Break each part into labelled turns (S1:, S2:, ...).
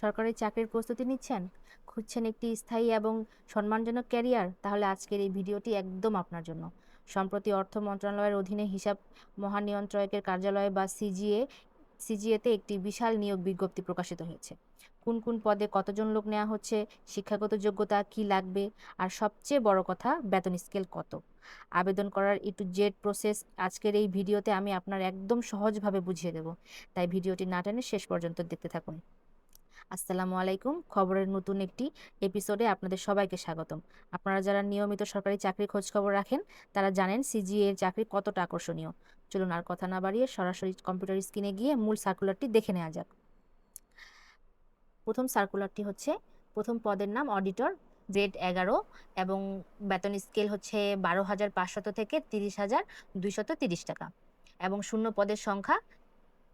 S1: সরকারি চাকরির প্রস্তুতি নিচ্ছেন? খুঁজছেন একটি স্থায়ী এবং সম্মানজনক ক্যারিয়ার? তাহলে আজকের এই ভিডিওটি একদম আপনার জন্য। সম্প্রতি অর্থ মন্ত্রণালয়ের অধীনে হিসাব মহানিয়ন্ত্রকের কার্যালয় বা সিজিএতে একটি বিশাল নিয়োগ বিজ্ঞপ্তি প্রকাশিত হয়েছে। কোন কোন পদে কতজন লোক নেওয়া হচ্ছে, শিক্ষাগত যোগ্যতা কি লাগবে, আর সবচেয়ে বড় কথা বেতন স্কেল কত। আবেদন করার টু জেড প্রসেস আজকের এই ভিডিওতে আমি আপনার একদম সহজভাবে বুঝিয়ে দেব। তাই ভিডিওটি না টেনে শেষ পর্যন্ত দেখতে থাকুন। আসসালামু আলাইকুম। খবরের নতুন একটি এপিসোডে আপনাদের সবাইকে স্বাগতম। আপনারা যারা নিয়মিত সরকারি চাকরির খোঁজ খবর রাখেন তারা জানেন সিজিএ এর চাকরি কতটা আকর্ষণীয়। চলুন আর কথা না বাড়িয়ে সরাসরি কম্পিউটার স্ক্রিনে গিয়ে মূল সার্কুলারটি দেখে নেওয়া যাক। প্রথম সার্কুলারটি হচ্ছে, প্রথম পদের নাম অডিটর, গ্রেড 11 এবং বেতন স্কেল হচ্ছে 12,500 থেকে 30,230 টাকা এবং শূন্য পদের সংখ্যা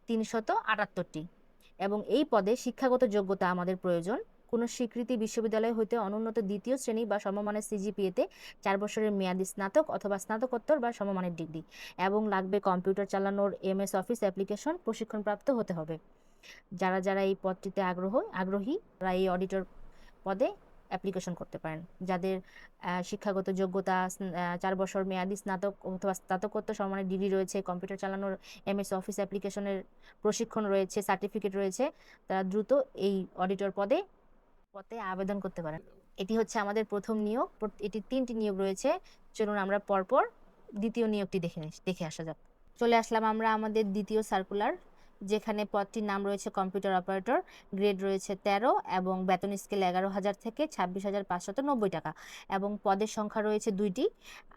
S1: 378টি। এবং এই পদে শিক্ষাগত যোগ্যতা আমাদের প্রয়োজন। কোনো স্বীকৃতি বিশ্ববিদ্যালয় হইতে অনুন্নত দ্বিতীয় শ্রেণী বা সমমানের সিজিপিএতে 4 বছরের মেয়াদী স্নাতক অথবা স্নাতকোত্তর বা সমমানের ডিগ্রি, এবং লাগবে কম্পিউটার চালানোর এমএস অফিস অ্যাপ্লিকেশন প্রশিক্ষণপ্রাপ্ত হতে হবে। যারা যারা এই পদটিতে আগ্রহী তারা এই অডিটর পদে অ্যাপ্লিকেশন করতে পারেন। যাদের শিক্ষাগত যোগ্যতা 4 বছর মেয়াদী স্নাতক অথবা স্নাতকোত্তর সমমানের ডিগ্রি রয়েছে, কম্পিউটার চালানোর এমএস অফিস অ্যাপ্লিকেশনের প্রশিক্ষণ রয়েছে, সার্টিফিকেট রয়েছে, তারা দ্রুত এই অডিটর পদে আবেদন করতে পারেন। এটি হচ্ছে আমাদের প্রথম নিয়োগ। এটি 3টি নিয়োগ রয়েছে। চলুন আমরা পরপর দ্বিতীয় নিয়োগটি দেখে আসা যাক। চলে আসলাম আমরা আমাদের দ্বিতীয় সার্কুলার, যেখানে পদটির নাম রয়েছে কম্পিউটার অপারেটর, গ্রেড রয়েছে 13 এবং বেতন স্কেল 11,000 থেকে 26,590 টাকা এবং পদের সংখ্যা রয়েছে 2টি।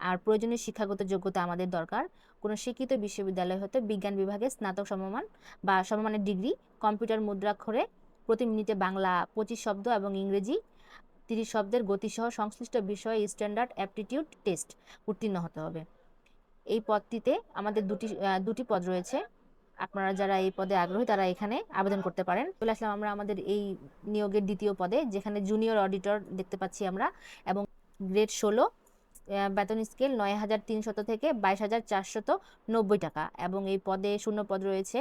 S1: আর প্রয়োজনীয় শিক্ষাগত যোগ্যতা আমাদের দরকার কোনো শিক্ষিত বিশ্ববিদ্যালয় হতে বিজ্ঞান বিভাগে স্নাতক সমমান বা সমমানের ডিগ্রি, কম্পিউটার মুদ্রাক্ষরে প্রতি মিনিটে বাংলা 25 শব্দ এবং ইংরেজি 30 শব্দের গতিসহ সংশ্লিষ্ট বিষয়ে স্ট্যান্ডার্ড অ্যাপটিটিউড টেস্ট উত্তীর্ণ হতে হবে। এই পদটিতে আমাদের দুটি পদ রয়েছে। আপনারা যারা এই পদে আগ্রহী তারা এখানে আবেদন করতে পারেন। চলে আসলাম আমরা আমাদের এই নিয়োগের দ্বিতীয় পদে, যেখানে জুনিয়র অডিটর দেখতে পাচ্ছি আমরা, এবং গ্রেড 16, বেতন স্কেল 9,300 থেকে 22,490 টাকা এবং এই পদে শূন্য পদ রয়েছে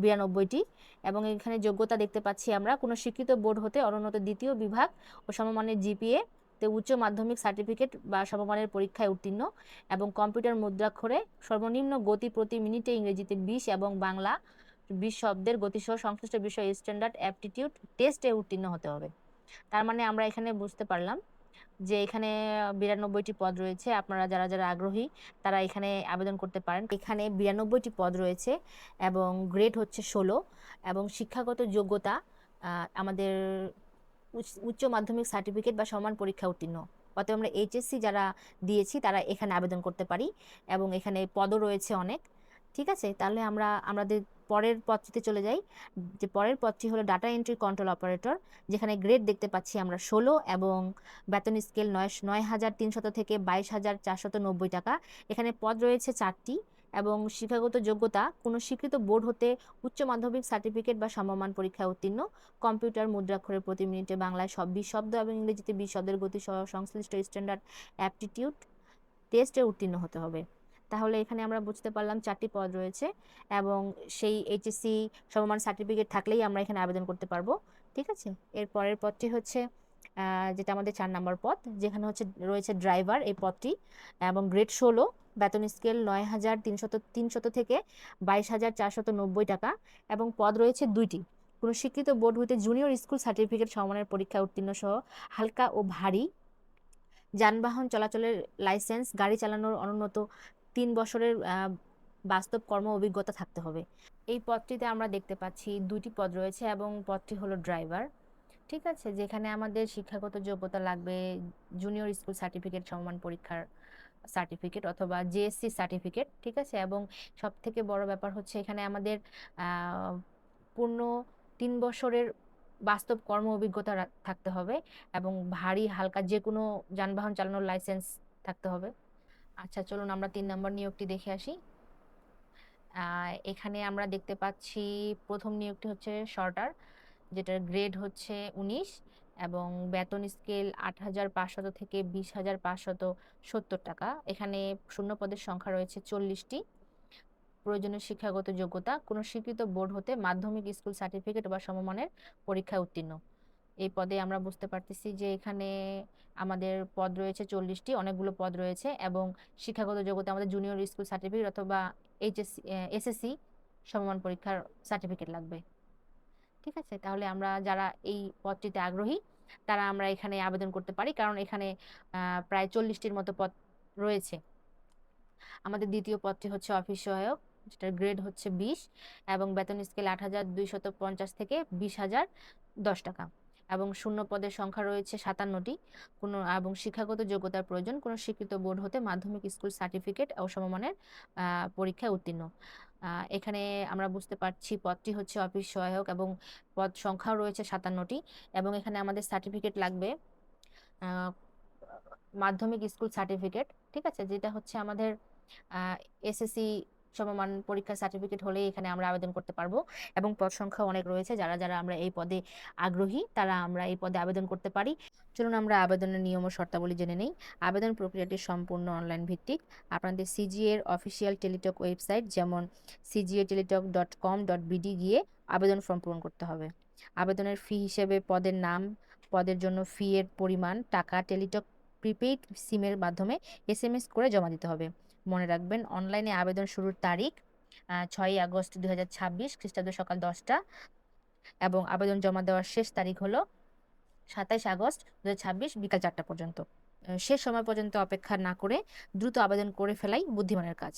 S1: 92টি এবং এখানে যোগ্যতা দেখতে পাচ্ছি আমরা কোনো স্বীকৃত বোর্ড হতে অনুন্নত দ্বিতীয় বিভাগ ও সমমানের জিপিএ তে উচ্চ মাধ্যমিক সার্টিফিকেট বা সমমানের পরীক্ষায় উত্তীর্ণ এবং কম্পিউটার মুদ্রাক্ষরে সর্বনিম্ন গতি প্রতি মিনিটে ইংরেজিতে 20 এবং বাংলা 20 শব্দের গতিসহ সংশ্লিষ্ট বিষয়ে স্ট্যান্ডার্ড অ্যাপটিটিউড টেস্টে উত্তীর্ণ হতে হবে। তার মানে আমরা এখানে বুঝতে পারলাম যে এখানে 92টি পদ রয়েছে। আপনারা যারা যারা আগ্রহী তারা এখানে আবেদন করতে পারেন। এখানে 92টি পদ রয়েছে এবং গ্রেড হচ্ছে 16 এবং শিক্ষাগত যোগ্যতা আমাদের উচ্চ মাধ্যমিক সার্টিফিকেট বা সমান পরীক্ষা উত্তীর্ণ। অতএব আমরা এইচএসসি যারা দিয়েছি তারা এখানে আবেদন করতে পারি এবং এখানে পদও রয়েছে অনেক। ঠিক আছে, তাহলে আমরা আমাদের পরের পদটিতে চলে যাই। যে পরের পদটি হলো ডাটা এন্ট্রি কন্ট্রোল অপারেটর, যেখানে গ্রেড দেখতে পাচ্ছি আমরা 16 এবং বেতন স্কেল 9,300 থেকে 22,490 টাকা। এখানে পদ রয়েছে 4টি এবং শিক্ষাগত যোগ্যতা কোনো স্বীকৃত বোর্ড হতে উচ্চ মাধ্যমিক সার্টিফিকেট বা সমমান পরীক্ষায় উত্তীর্ণ, কম্পিউটার মুদ্রাক্ষরে প্রতি মিনিটে বাংলায় 20 শব্দ এবং ইংরেজিতে 20 শব্দের গতি সহ সংশ্লিষ্ট স্ট্যান্ডার্ড অ্যাপটিটিউড টেস্টে উত্তীর্ণ হতে হবে। তাহলে এখানে আমরা বুঝতে পারলাম 4টি পদ রয়েছে এবং সেই এইচএসসি সমমান সার্টিফিকেট থাকলেই আমরা এখানে আবেদন করতে পারবো। ঠিক আছে, এর পরের পদটি হচ্ছে যেটা আমাদের 4 নম্বর পদ, যেখানে হচ্ছে রয়েছে ড্রাইভার এই পদটি এবং গ্রেড 16, বেতন স্কেল 9,300 থেকে 22,490 টাকা এবং পদ রয়েছে 2টি। কোনো স্বীকৃত বোর্ড হইতে জুনিয়র স্কুল সার্টিফিকেট সমমানের পরীক্ষায় উত্তীর্ণ সহ হালকা ও ভারী যানবাহন চলাচলের লাইসেন্স, গাড়ি চালানোর অনুন্নত 3 বছরের বাস্তব কর্ম অভিজ্ঞতা থাকতে হবে। এই পদটিতে আমরা দেখতে পাচ্ছি 2টি পদ রয়েছে এবং পদটি হলো ড্রাইভার। ঠিক আছে, যেখানে আমাদের শিক্ষাগত যোগ্যতা লাগবে জুনিয়র স্কুল সার্টিফিকেট সমমান পরীক্ষার সার্টিফিকেট অথবা জেএসসি সার্টিফিকেট। ঠিক আছে, এবং সব থেকে বড় ব্যাপার হচ্ছে এখানে আমাদের পূর্ণ 3 বছরের বাস্তব কর্ম অভিজ্ঞতা থাকতে হবে এবং ভারী হালকা যে কোনো যানবাহন চালানোর লাইসেন্স থাকতে হবে। আচ্ছা, চলুন আমরা 3 নম্বর নিয়োগটি দেখে আসি। এখানে আমরা দেখতে পাচ্ছি প্রথম নিয়োগটি হচ্ছে শর্টার, যেটার গ্রেড হচ্ছে 19 এবং বেতন স্কেল 8,500 থেকে 20,570 টাকা। এখানে শূন্য পদের সংখ্যা রয়েছে 40টি। প্রয়োজনীয় শিক্ষাগত যোগ্যতা কোনো স্বীকৃত বোর্ড হতে মাধ্যমিক স্কুল সার্টিফিকেট বা সমমানের পরীক্ষায় উত্তীর্ণ। এই পদে আমরা বুঝতে পারতেছি যে এখানে আমাদের পদ রয়েছে 40টি, অনেকগুলো পদ রয়েছে এবং শিক্ষাগত যোগ্যতা আমাদের জুনিয়র স্কুল সার্টিফিকেট অথবা এইচএসসি এসএসসি সমমান পরীক্ষার সার্টিফিকেট লাগবে। ঠিক আছে, তাহলে আমরা যারা এই পদটিতে আগ্রহী তারা আমরা এখানে আবেদন করতে পারি, কারণ এখানে প্রায় 40টির মতো পদ রয়েছে। আমাদের দ্বিতীয় পদটি হচ্ছে অফিস সহায়ক, যেটার গ্রেড হচ্ছে 20 এবং বেতন স্কেল 8,250 থেকে 20,010 টাকা এবং শূন্য পদের সংখ্যা রয়েছে 57টি। কোনো এবং শিক্ষাগত যোগ্যতার প্রয়োজন কোনো স্বীকৃত বোর্ড হতে মাধ্যমিক স্কুল সার্টিফিকেট ও সমমানের পরীক্ষায় উত্তীর্ণ। এখানে আমরা বুঝতে পারছি পদটি হচ্ছে অফিস সহায়ক এবং পদ সংখ্যাও রয়েছে 57টি এবং এখানে আমাদের সার্টিফিকেট লাগবে আহ, মাধ্যমিক স্কুল সার্টিফিকেট, ঠিক আছে, যেটা হচ্ছে আমাদের এসএসসি সমমান পরীক্ষার সার্টিফিকেট হলে এখানে আমরা আবেদন করতে পারবো এবং পদ সংখ্যা অনেক রয়েছে। যারা যারা আমরা এই পদে আগ্রহী তারা আমরা এই পদে আবেদন করতে পারি। চলুন আমরা আবেদনের নিয়ম ও শর্তাবলী জেনে নেই। আবেদন প্রক্রিয়াটি সম্পূর্ণ অনলাইন ভিত্তিক। আপনাদের সিজিএ এর অফিসিয়াল টেলিটক ওয়েবসাইট যেমন cgateletalk.com.bd গিয়ে আবেদন ফর্ম পূরণ করতে হবে। আবেদনের ফি হিসেবে পদের নাম, পদের জন্য ফি এর পরিমাণ, টাকা টেলিটক প্রিপেইড সিমের মাধ্যমে এসএমএস করে জমা দিতে হবে। মনে রাখবেন, অনলাইনে আবেদন শুরুর তারিখ 6 আগস্ট 2026 খ্রিস্টাব্দ সকাল 10টা এবং আবেদন জমা দেওয়ার শেষ তারিখ হলো 27 আগস্ট 2026 বিকাল 4টা পর্যন্ত। শেষ সময় পর্যন্ত অপেক্ষা না করে দ্রুত আবেদন করে ফেলাই বুদ্ধিমানের কাজ।